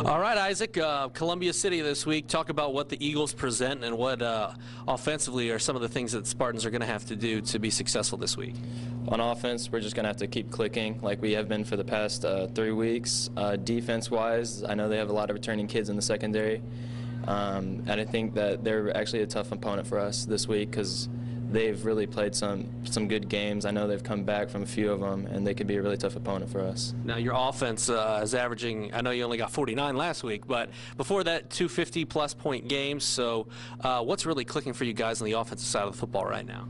All right, Isaac, Columbia City this week. Talk about what the Eagles present and what offensively are some of the things that Spartans are going to have to do to be successful this week. On offense, we're just going to have to keep clicking like we have been for the past 3 weeks. Defense-wise, I know they have a lot of returning kids in the secondary, and I think that they're actually a tough opponent for us this week because they've really played some good games. I know they've come back from a few of them, and they could be a really tough opponent for us. Now, your offense is averaging, I know you only got 49 last week, but before that, 250-plus point games. So what's really clicking for you guys on the offensive side of the football right now?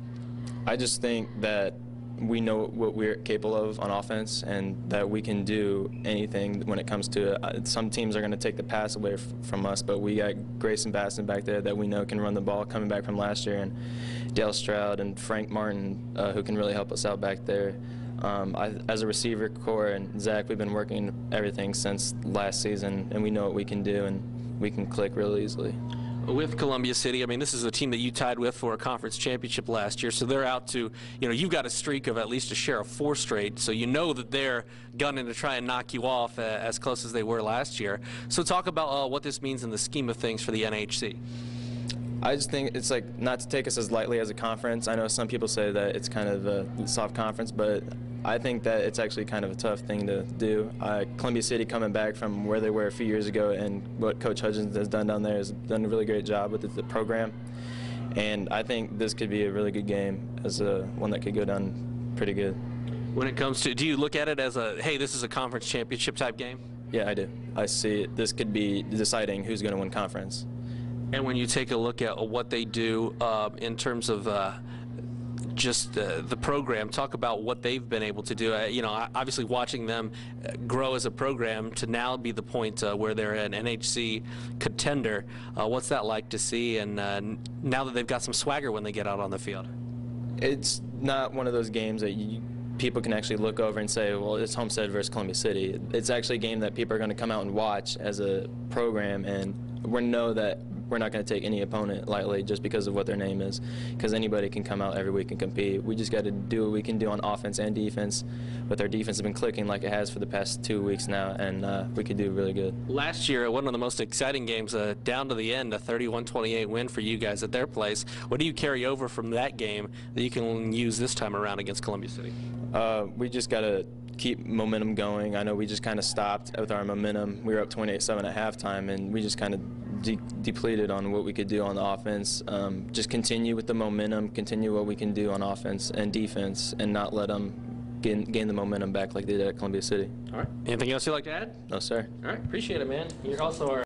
I just think that we know what we're capable of on offense and that we can do anything when it comes to it. Some teams are going to take the pass away from us, but we got Grayson Basson back there that we know can run the ball coming back from last year, and Dale Stroud and Frank Martin who can really help us out back there. As a receiver core and Zach, we've been working everything since last season, and we know what we can do, and we can click real easily. With Columbia City, I mean, this is a team that you tied with for a conference championship last year, so they're out to, you know, you've got a streak of at least a share of 4 straight, so you know that they're gunning to try and knock you off as close as they were last year. So talk about what this means in the scheme of things for the NHC. I just think it's like not to take us as lightly as a conference. I know some people say that it's kind of a soft conference, but I think that it's actually kind of a tough thing to do. Columbia City coming back from where they were a few years ago, and what Coach Hudgens has done down there has done a really great job with the program. And I think this could be a really good game, as one that could go down pretty good. When it comes to, do you look at it as a, hey, this is a conference championship type game? Yeah, I do. I see it. This could be deciding who's going to win conference. And when you take a look at what they do in terms of just the program, talk about what they've been able to do. You know, obviously watching them grow as a program to now be the point where they're an NHC contender. What's that like to see? And now that they've got some swagger when they get out on the field. It's not one of those games that people can actually look over and say, well, it's Homestead versus Columbia City. It's actually a game that people are going to come out and watch as a program, and we know that we're not going to take any opponent lightly just because of what their name is, because anybody can come out every week and compete. We just got to do what we can do on offense and defense, but their defense has been clicking like it has for the past 2 weeks now, and we could do really good. Last year, one of the most exciting games, down to the end, a 31-28 win for you guys at their place. What do you carry over from that game that you can use this time around against Columbia City? We just got to keep momentum going. I know we just kind of stopped with our momentum. We were up 28-7 at halftime, and we just kind of depleted on what we could do on the offense. Just continue with the momentum, continue what we can do on offense and defense, and not let them gain the momentum back like they did at Columbia City. All right. Anything else you'd like to add? No, sir. All right. Appreciate it, man. You're also our